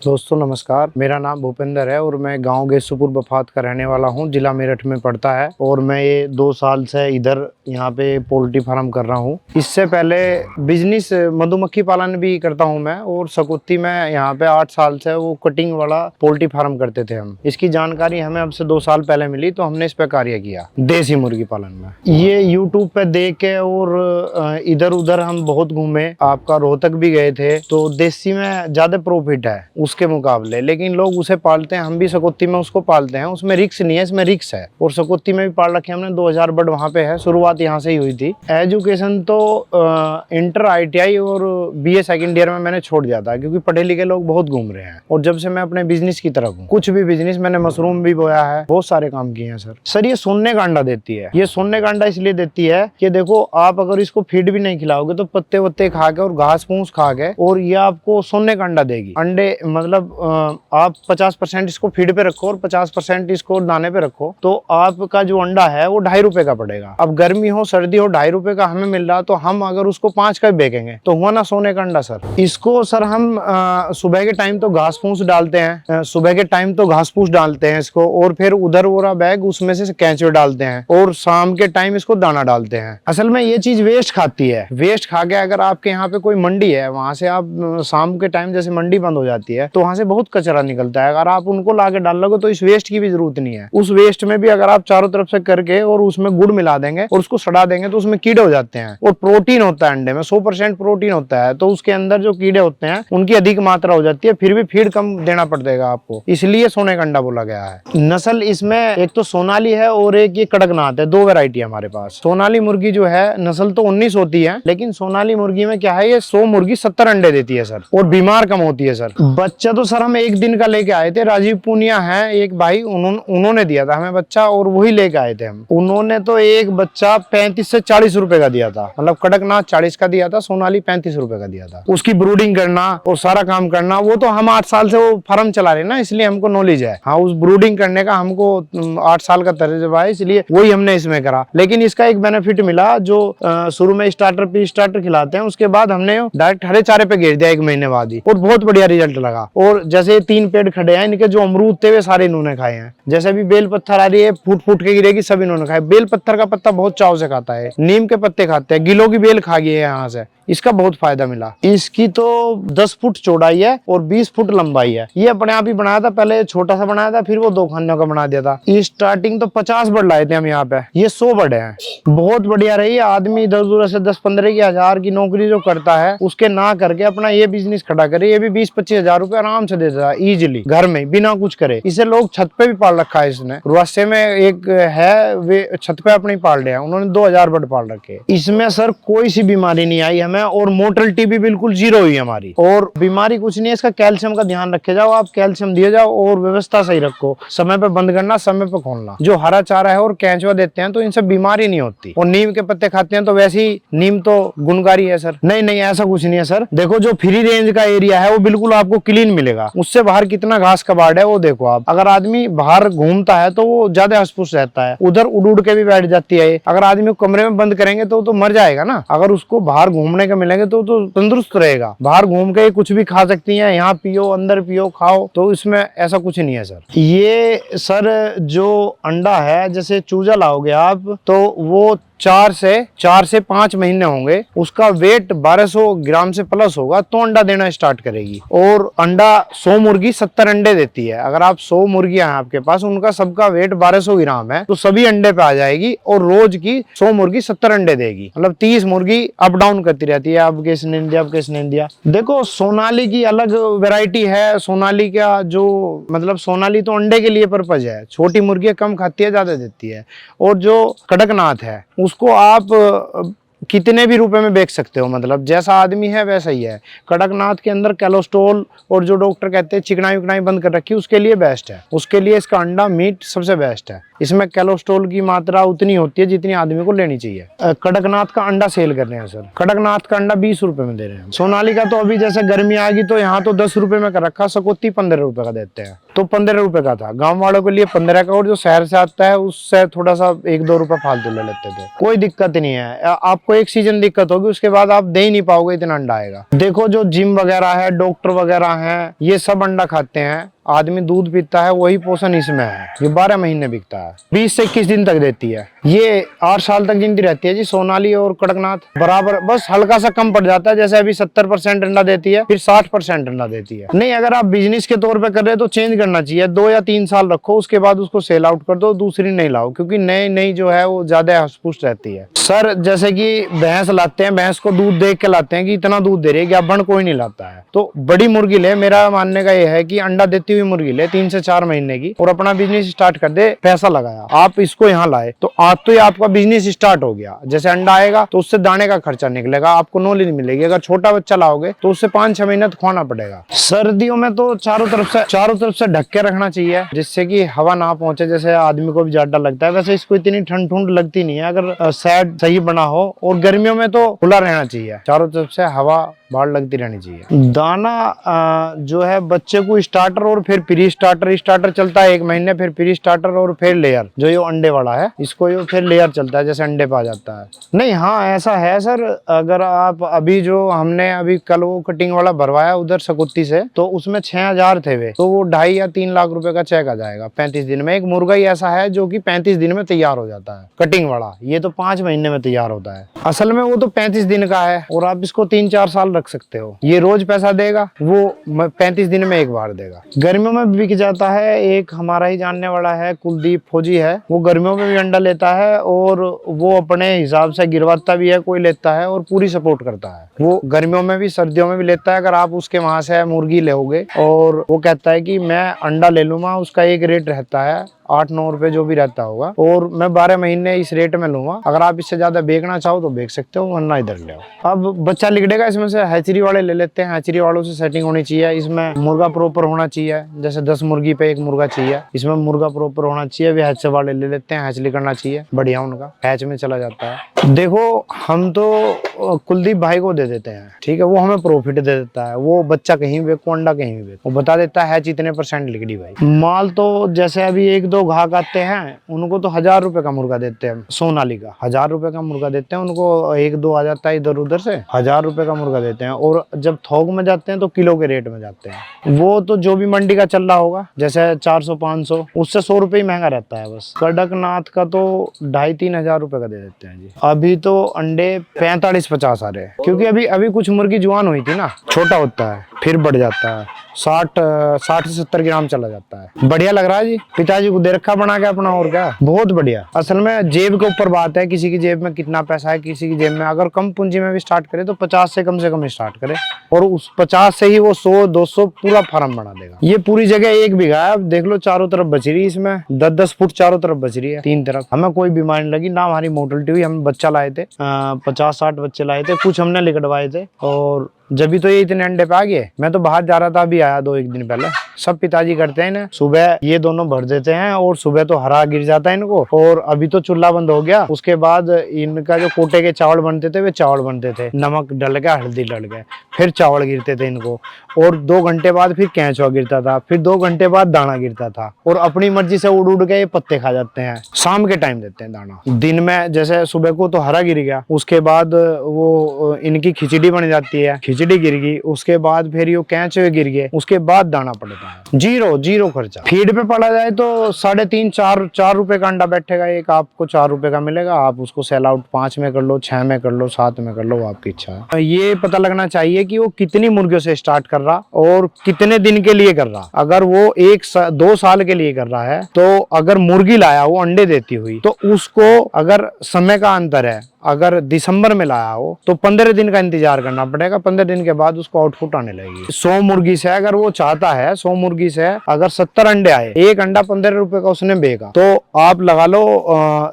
दोस्तों नमस्कार, मेरा नाम भूपेंद्र है और मैं गांव गेसुपुर बफात का रहने वाला हूं। जिला मेरठ में पड़ता है और मैं ये 2 साल से इधर यहाँ पे पोल्ट्री फार्म कर रहा हूं। इससे पहले बिजनेस मधुमक्खी पालन भी करता हूं मैं, और सकुत्ती में यहाँ पे 8 साल से वो कटिंग वाला पोल्ट्री फार्म करते थे हम। इसकी जानकारी हमें अब से 2 साल पहले मिली तो हमने इस पे कार्य किया देसी मुर्गी पालन में। ये यूट्यूब पे देख के और इधर उधर हम बहुत घूमे, आपका रोहतक भी गए थे। तो देसी में ज्यादा प्रॉफिट है उसके मुकाबले, लेकिन लोग उसे पालते हैं, हम भी सकुत्ती में उसको पालते हैं। उसमें रिक्स नहीं है, इसमें रिक्स है। और सकुत्ती में भी पाल रखे हमने, 2000 बर्ड वहाँ पे है। शुरुआत यहाँ से ही हुई थी। एजुकेशन तो इंटर ITI और BA सेकंड ईयर में मैंने छोड़ दिया था, क्योंकि पढ़े लिखे लोग बहुत घूम रहे हैं। और जब से मैं अपने बिजनेस की तरफ हूँ, कुछ भी बिजनेस, मैंने मशरूम भी बोया है, बहुत सारे काम किए हैं सर। ये सोने का अंडा देती है। ये सोने का अंडा इसलिए देती है कि देखो, आप अगर इसको फीड भी नहीं खिलाओगे तो पत्ते वत्ते खा के और घास फूस खा के, और ये आपको सोने का अंडा देगी। अंडे मतलब आप 50% इसको फीड पे रखो और 50% इसको दाने पे रखो, तो आपका जो अंडा है वो 2.5 रुपए का पड़ेगा। अब गर्मी हो सर्दी हो, 2.5 रुपए का हमें मिल रहा, तो हम अगर उसको 5 का बेचेंगे तो हुआ ना सोने का अंडा सर। इसको सर हम सुबह के टाइम तो घास फूस डालते हैं, सुबह के टाइम तो घास फूस डालते हैं इसको, और फिर उधर वो बैग उसमें से केंचुए डालते हैं, और शाम के टाइम इसको दाना डालते हैं। असल में ये चीज वेस्ट खाती है। वेस्ट खा के अगर आपके यहाँ पे कोई मंडी है, वहां से आप शाम के टाइम जैसे मंडी बंद हो जाती है तो वहां से बहुत कचरा निकलता है। अगर आप उनको लाके डाल लोगे तो इस वेस्ट की भी जरूरत नहीं है। उस वेस्ट में भी अगर आप चारों तरफ से करके और उसमें गुड़ मिला देंगे और उसको सड़ा देंगे तो उसमें कीड़े हो जाते हैं। और प्रोटीन होता है अंडे में, 100% प्रोटीन होता है, तो उसके अंदर जो कीड़े होते हैं उनकी अधिक मात्रा हो जाती है, फिर भी फीड कम देना पड़ेगा आपको, इसलिए सोने का अंडा बोला गया है। नस्ल इसमें एक तो सोनाली है और एक ये कड़कनाथ है, 2 वैरायटी है हमारे पास। सोनाली मुर्गी जो है, नस्ल तो 19 होती है, लेकिन सोनाली मुर्गी में क्या है, ये 100 मुर्गी 70 अंडे देती है सर, और बीमार कम होती है सर। बच्चा तो सर हम 1 दिन का लेके आए थे। राजीव पुनिया है एक भाई, उन्होंने दिया था हमें बच्चा, और वही लेके आए थे हम। उन्होंने तो एक बच्चा 35 से 40 रुपए का दिया था, मतलब कड़कनाथ 40 का दिया था, सोनाली 35 रुपए का दिया था। उसकी ब्रूडिंग करना और सारा काम करना, वो तो हम 8 साल से वो फार्म चला रहे ना, इसलिए हमको नॉलेज है। हाँ, उस ब्रूडिंग करने का हमको 8 साल का तजुर्बा है, इसलिए वही हमने इसमें करा। लेकिन इसका एक बेनिफिट मिला, जो शुरू में स्टार्टर पी स्टार्टर खिलाते हैं, उसके बाद हमने डायरेक्ट हरे चारे पे घेर दिया 1 महीने बाद ही, और बहुत बढ़िया रिजल्ट लगा। और जैसे 3 पेड़ खड़े हैं, इनके जो अमरूद थे वे सारे इन्होंने खाए हैं। जैसे भी बेल पत्थर आ रही है, फूट फूट के गिरेगी, सब इन्होंने खाए। बेल पत्थर का पत्ता बहुत चाव से खाता है, नीम के पत्ते खाते हैं, गिलों की बेल खा गई है यहाँ से, इसका बहुत फायदा मिला। इसकी तो 10 फुट चौड़ाई है और 20 फुट लंबाई है। ये अपने आप ही बनाया था, पहले छोटा सा बनाया था, फिर वो 2 खानों का बना दिया था। स्टार्टिंग तो 50 बर्ड लाए थे हम यहाँ पे, ये 100 बर्ड हैं। बहुत बढ़िया रही। आदमी इधर उधर से 10-15 की हजार की नौकरी जो करता है, उसके ना करके अपना ये बिजनेस खड़ा करे। ये भी 20-25 हजार रुपए आराम से देता है इजिली, घर में बिना कुछ करे। इसे लोग छत पे भी पाल रखा है। इसने रुआसे में एक है, वे छत पे अपने पाल रहे हैं, उन्होंने 2000 बर्ड पाल रखे। इसमें सर कोई सी बीमारी नहीं आई हमें, और मोर्टलिटी भी बिल्कुल 0 हुई हमारी। और बीमारी कुछ नहीं है। इसका कैल्शियम का ध्यान रखे जाओ, आप कैल्शियम दिए जाओ और व्यवस्था सही रखो, समय पे बंद करना, समय पे खोलना। जो हरा चारा है और केंचुआ देते हैं तो इनसे बीमारी नहीं होती। और नीम के पत्ते खाते हैं तो वैसे ही नीम तो गुणकारी है सर। नहीं नहीं, ऐसा कुछ नहीं है सर। देखो, जो फ्री रेंज का एरिया है वो बिल्कुल आपको क्लीन मिलेगा। उससे बाहर कितना घास कबाड़ है वो देखो आप। अगर आदमी बाहर घूमता है तो वो ज्यादा हसफुस रहता है, उधर उड़ उड़ के भी बैठ जाती है। अगर आदमी को कमरे में बंद करेंगे तो मर जाएगा ना। अगर उसको बाहर घूमने का मिलेंगे तो तंदुरुस्त रहेगा। बाहर घूम के कुछ भी खा सकती है, यहाँ पियो, अंदर पियो, खाओ, तो इसमें ऐसा कुछ नहीं है सर। ये सर जो अंडा है, जैसे चूजा लाओगे आप, तो वो 4 से 5 महीने होंगे, उसका वेट 1200 ग्राम से प्लस होगा तो अंडा देना स्टार्ट करेगी। और अंडा 100 मुर्गी 70 अंडे देती है। अगर आप 100 मुर्गियां हैं आपके पास, उनका सबका वेट 1200 ग्राम है, तो सभी अंडे पे आ जाएगी। और रोज की 100 मुर्गी 70 अंडे देगी, मतलब 30 मुर्गी अप डाउन करती रहती है। अब किसने दिया, अब किसने दिया। देखो, सोनाली की अलग वेराइटी है। सोनाली का जो मतलब, सोनाली तो अंडे के लिए पर्पज है, छोटी मुर्गियां कम खाती है, ज्यादा देती है। और जो कड़कनाथ है, उसको आप कितने भी रुपए में बेच सकते हो, मतलब जैसा आदमी है वैसा ही है। कड़कनाथ के अंदर कोलेस्ट्रॉल और जो डॉक्टर कहते हैं चिकनाई उकनाई बंद कर रखी है, उसके लिए बेस्ट है। उसके लिए इसका अंडा मीट सबसे बेस्ट है। इसमें कोलेस्ट्रॉल की मात्रा उतनी होती है जितनी आदमी को लेनी चाहिए। कड़कनाथ का अंडा सेल कर रहे हैं सर। कड़कनाथ का अंडा 20 रुपए में दे रहे हैं। सोनालिका तो अभी जैसे गर्मी आ गई तो यहाँ तो 10 रुपए में कर रखा, सकोती 15 रुपए का देते हैं, तो 15 रुपए का था। गांव वालों के लिए 15 का, और जो शहर से आता है उससे थोड़ा सा 1-2 रुपए फालतू ले लेते थे। कोई दिक्कत नहीं है, आपको एक सीजन दिक्कत होगी, उसके बाद आप दे ही नहीं पाओगे, इतना अंडा आएगा। देखो जो जिम वगैरह है, डॉक्टर वगैरह हैं, ये सब अंडा खाते हैं। आदमी दूध पीता है, वही पोषण इसमें है। ये 12 महीने बिकता है, 20 से 21 दिन तक देती है। ये 8 साल तक जिंदी रहती है जी, सोनाली और कड़कनाथ बराबर, बस हल्का सा कम पड़ जाता है। जैसे अभी 70% अंडा देती है, फिर 60% अंडा देती है। नहीं, अगर आप बिजनेस के तौर पे कर रहे हो तो चेंज करना चाहिए। 2 या 3 साल रखो, उसके बाद उसको सेल आउट कर दो, दूसरी नहीं लाओ, क्योंकि नई जो है वो ज्यादा हष्ट-पुष्ट रहती है। सर जैसे कि भैंस लाते हैं, भैंस को दूध देख के लाते हैं कि इतना दूध दे रही है, क्या बन कोई नहीं लाता है। तो बड़ी मुर्गी ले, मेरा मानने का ये है कि अंडा देती हुई मुर्गी ले 3 से 4 महीने की, और अपना बिजनेस स्टार्ट कर दे। पैसा लगाया, आप इसको यहाँ लाए तो आज तो ये आपका बिजनेस स्टार्ट हो गया। जैसे अंडा आएगा तो उससे दाने का खर्चा निकलेगा, आपको नॉलेज मिलेगी। अगर छोटा बच्चा लाओगे तो उससे 5-6 महीने तो खुआना पड़ेगा। सर्दियों में तो चारों तरफ से ढक के रखना चाहिए, जिससे कि हवा ना पहुंचे, जैसे आदमी को भी ज्यादा लगता है। वैसे इसको इतनी ठंड लगती नहीं है अगर सेट सही बना हो। और गर्मियों में तो खुला रहना चाहिए, चारों तरफ से हवा बाहर लगती रहनी चाहिए। दाना जो है बच्चे को स्टार्टर और फिर प्री स्टार्टर चलता है 1 महीने, फिर प्री स्टार्टर और फिर लेयर, जो ये अंडे वाला है इसको ये फिर लेयर चलता है, जैसे अंडे पे आ जाता है। नहीं, हाँ ऐसा है सर, अगर आप अभी जो हमने अभी कल वो कटिंग वाला भरवाया उधर सकुत्ती से, तो उसमें 6000 थे वे, तो वो 2.5 या 3 लाख रुपए का चेक आ जाएगा 35 दिन में। एक मुर्गा ही ऐसा है जो कि 35 दिन में तैयार हो जाता है, कटिंग वाला। ये तो 5 महीने में तैयार होता है। असल में वो तो 35 दिन का है, और आप इसको 3-4 साल रख सकते हो। ये रोज पैसा देगा, वो 35 दिन में एक बार देगा। गर्मियों में बिक जाता है। एक हमारा ही जानने वाला है, कुलदीप फौजी है, वो गर्मियों में भी अंडा लेता है, और वो अपने हिसाब से गिरवाता भी है, कोई लेता है और पूरी सपोर्ट करता है। वो गर्मियों में भी सर्दियों में भी लेता है। अगर आप उसके वहां से मुर्गी लोगे और वो कहता है कि मैं अंडा ले लूंगा, उसका एक रेट रहता है 8-9 रुपए जो भी रहता होगा, और मैं 12 महीने इस रेट में लूंगा। अगर आप इससे ज्यादा बेचना चाहो तो बेच सकते हो, वरना इधर ले आओ। अब बच्चा लिगड़ेगा, इसमें से हैचरी वाले ले लेते हैं। हैचरी वालों से सेटिंग होनी चाहिए। इसमें मुर्गा प्रॉपर होना चाहिए, जैसे 10 मुर्गी पे 1 मुर्गा चाहिए, इसमें मुर्गा प्रॉपर होना चाहिए। वे हैच वाले ले लेते हैं, हैचली करना चाहिए बढ़िया, उनका हैच में चला जाता है। देखो हम तो कुलदीप भाई को दे देते हैं, ठीक है, वो हमें प्रॉफिट दे देता है। वो बच्चा कहीं बेचो, अंडा कहीं भी बेचो, वो बता देता है इतने % लिगड़ी भाई। माल तो जैसे अभी 1-2 घाक आते हैं, उनको तो 1000 रुपए का मुर्गा देते हैं। सोनाली का 1000 रुपए का मुर्गा देते हैं उनको। 1-2 आ जाता है इधर उधर से, 1000 रुपए का मुर्गा देते हैं। और जब थोक में जाते हैं तो किलो के रेट में जाते हैं। वो तो जो भी मंडी का चल रहा होगा, जैसे 400-500, उससे 100 रुपए ही महंगा रहता है बस। कड़कनाथ का तो 2500-3 हजार रुपए का दे देते हैं जी। अभी तो अंडे 45-50 आ रहे हैं, क्योंकि अभी कुछ मुर्गी जुआन हुई थी ना, छोटा होता है फिर बढ़ जाता है, 60 से 70 ग्राम चला जाता है। बढ़िया लग रहा है जी, पिताजी को दे रखा बना के अपना, और क्या, बहुत बढ़िया। असल में जेब के ऊपर बात है, किसी की जेब में कितना पैसा है, किसी की जेब में। अगर कम पूंजी में भी स्टार्ट करे तो 50 से कम स्टार्ट करे, और उस 50 से ही वो 100-200 पूरा फार्म बना देगा। ये पूरी जगह 1 बीघा है, अब देख लो चारों तरफ बच रही है, इसमें 10-10 फुट चारों तरफ बच रही है, 3 तरफ। हमें कोई बीमारी लगी ना, हमारी मोर्टलिटी हुई। हम बच्चा लाए थे, 50-60 बच्चे लाए थे, कुछ हमने लिकड़वाए थे, और जब भी तो ये इतने अंडे पे आ गए। मैं तो बाहर जा रहा था, अभी आया 2-1 दिन पहले। सब पिताजी करते हैं ना, सुबह ये दोनों भर देते हैं, और सुबह तो हरा गिर जाता है इनको। और अभी तो चूल्हा बंद हो गया, उसके बाद इनका जो कोटे के चावल बनते थे, वे चावल बनते थे, नमक डल के, हल्दी डल के, फिर चावल गिरते थे इनको। और 2 घंटे बाद फिर कैंचुआ गिरता था, फिर 2 घंटे बाद दाना गिरता था। और अपनी मर्जी से उड़ के ये पत्ते खा जाते हैं। शाम के टाइम देते हैं दाना। दिन में जैसे सुबह को तो हरा गिर गया, उसके बाद वो इनकी खिचड़ी बन जाती है, खिचड़ी गिर गई, उसके बाद फिर ये कैंचुए गिर गए, उसके बाद दाना पड़ता है। जीरो खर्चा। फीड पे पड़ा जाए तो 3.5-4 रुपए का अंडा बैठेगा एक, आपको 4 रुपए का मिलेगा। आप उसको सेल आउट 5 में कर लो, 6 में कर लो, 7 में कर लो, आपकी इच्छा है। ये पता लगना चाहिए कि वो कितनी मुर्गियों से स्टार्ट कर रहा और कितने दिन के लिए कर रहा। अगर वो 1-2 साल के लिए कर रहा है, तो अगर मुर्गी लाया वो अंडे देती हुई, तो उसको अगर समय का अंतर है, अगर दिसंबर में लाया हो तो 15 दिन का इंतजार करना पड़ेगा। 15 दिन के बाद उसको आउटपुट आने लगेगी। 100 मुर्गी से अगर वो चाहता है, 100 मुर्गी से अगर 70 अंडे आए, एक अंडा 15 रुपए का उसने बेचा, तो आप लगा लो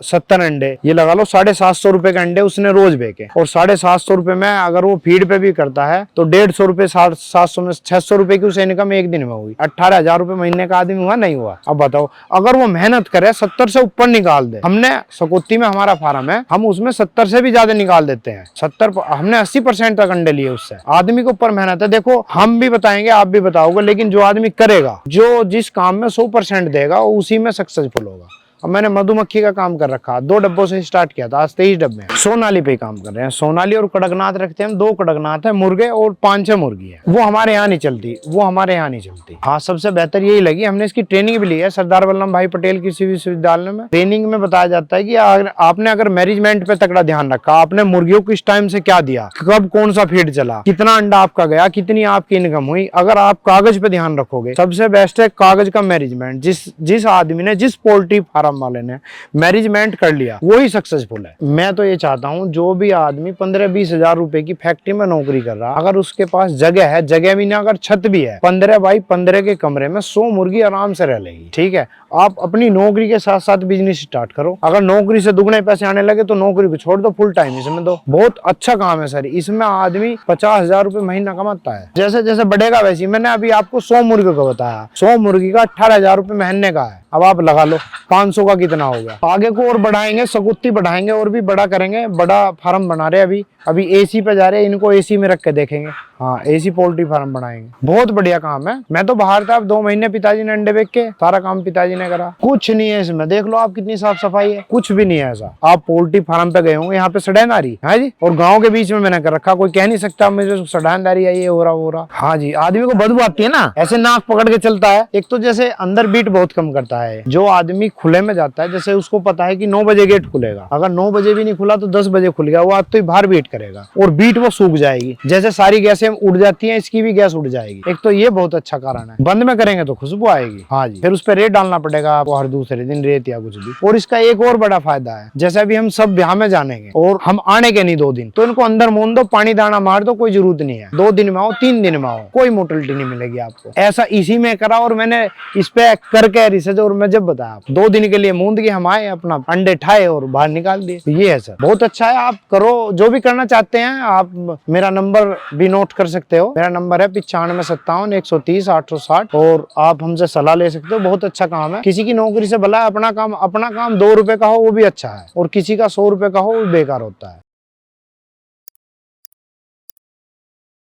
70 अंडे, ये लगा लो 750 रुपए के अंडे उसने रोज बेचे। और 750 रुपए में अगर वो फीड पे भी करता है तो 150 रुपए, 700 में 600 रुपए की उसे इनकम एक दिन में हुई। 18,000 रुपए महीने का आदमी हुआ, नहीं हुआ? अब बताओ, अगर वो मेहनत करे 70 से ऊपर निकाल दे। हमने सकोती में हमारा फार्म है, हम उसमें 70 से भी ज्यादा निकाल देते हैं। 70, हमने 80% तक अंडे लिए उससे। आदमी के ऊपर मेहनत है। देखो, हम भी बताएंगे, आप भी बताओगे, लेकिन जो आदमी करेगा, जो जिस काम में 100% देगा, वो उसी में सक्सेसफुल होगा। अब मैंने मधुमक्खी का काम कर रखा, 2 डब्बों से स्टार्ट किया था, आज 23 डब्बे हैं। सोनाली पे काम कर रहे हैं। सोनाली और कड़कनाथ रखते हैं हम, 2 कड़कनाथ है मुर्गे और 5-6 मुर्गी है। वो हमारे यहाँ नहीं चलती, हाँ, सबसे बेहतर यही लगी। हमने इसकी ट्रेनिंग भी ली है सरदार वल्लभ भाई पटेल कृषि विश्वविद्यालय में। ट्रेनिंग में बताया जाता है कि आपने अगर मैनेजमेंट पे तगड़ा ध्यान रखा, आपने मुर्गियों को इस टाइम से क्या दिया, कब कौन सा फीड चला, कितना अंडा आपका गया, कितनी आपकी इनकम हुई, अगर आप कागज पे ध्यान रखोगे, सबसे बेस्ट है कागज का मैनेजमेंट। जिस आदमी ने, जिस पोल्ट्री फार्म वाले ने मैनेजमेंट कर लिया, वो ही सक्सेसफुल है। मैं तो ये चाहता हूँ, जो भी आदमी 15-20 हजार रुपए की फैक्ट्री में नौकरी कर रहा, अगर उसके पास जगह है, जगह भी ना, अगर छत भी है, 15 बाई 15 के कमरे में 100 मुर्गी आराम से रह लेगी। ठीक है, आप अपनी नौकरी के साथ साथ बिजनेस स्टार्ट करो। अगर नौकरी से दुगने पैसे आने लगे तो नौकरी को छोड़ दो, फुल टाइम इसमें दो। बहुत अच्छा काम है सर, इसमें आदमी 50,000 रुपए महीना कमाता है। जैसे जैसे बढ़ेगा वैसे। मैंने अभी आपको 100 मुर्गी का बताया, 100 मुर्गी का 18,000 रुपए महीने का है। अब आप लगा लो 500 का कितना हो गया। आगे को और बढ़ाएंगे, सकुत्ती बढ़ाएंगे और भी बड़ा करेंगे। बड़ा फार्म बना रहे हैं, अभी एसी पे जा रहे हैं, इनको एसी में रख के देखेंगे। हाँ, एसी पोल्ट्री फार्म बनाएंगे। बहुत बढ़िया काम है। मैं तो बाहर था, अब 2 महीने पिताजी ने अंडे बेच के सारा काम पिताजी ने करा। कुछ नहीं है इसमें, देख लो आप कितनी साफ सफाई है, कुछ भी नहीं है ऐसा। आप पोल्ट्री फार्म पे गए होंगे, यहाँ पे सड़ेदारी है जी, और गाँव के बीच में मैंने कर रखा। कोई कह नहीं सकता मुझे सड़ेदारी है, ये हो रहा। हाँ जी, आदमी को बदबू आती है ना, ऐसे नाक पकड़ के चलता है। एक तो जैसे अंदर बीट बहुत कम करता है। जो आदमी खुले में जाता है, जैसे उसको पता है कि 9 बजे गेट खुलेगा, अगर 9 बजे भी नहीं खुला तो 10 बजे खुल गया, वो आज तो बाहर बीट करेगा और बीट वो सूख जाएगी। जैसे सारी गैसें उड़ जाती हैं, इसकी भी गैस उड़ जाएगी। एक तो ये बहुत अच्छा कारण है। बंद में करेंगे तो खुशबू आएगी। हाँ जी, फिर उस पर रेत डालना पड़ेगा आपको हर दूसरे दिन, रेत या कुछ भी। और इसका एक और बड़ा फायदा है, जैसे अभी हम सब ब्याह में जानेंगे और हम आने के नहीं 2 दिन, तो इनको अंदर मोन दो, पानी दाना मार दो, कोई जरूरत नहीं है। 2 दिन में आओ, 3 दिन में आओ, कोई मोटिलिटी नहीं मिलेगी आपको। ऐसा इसी में करा, और मैंने इस पे करके रिसर्च, और मैं जब बताया 2 दिन के लिए मूंद के हम आए, अपना अंडे ठाए और बाहर निकाल दिए। ये है सर, बहुत अच्छा है। आप करो, जो भी करना चाहते हैं आप मेरा नंबर भी नोट कर सकते हो। मेरा नंबर है 9557 130 860, और आप हमसे सलाह ले सकते हो। बहुत अच्छा काम है। किसी की नौकरी से भला अपना काम 2 रुपए का हो वो भी अच्छा है, और किसी का 100 रुपए का हो वो बेकार होता है।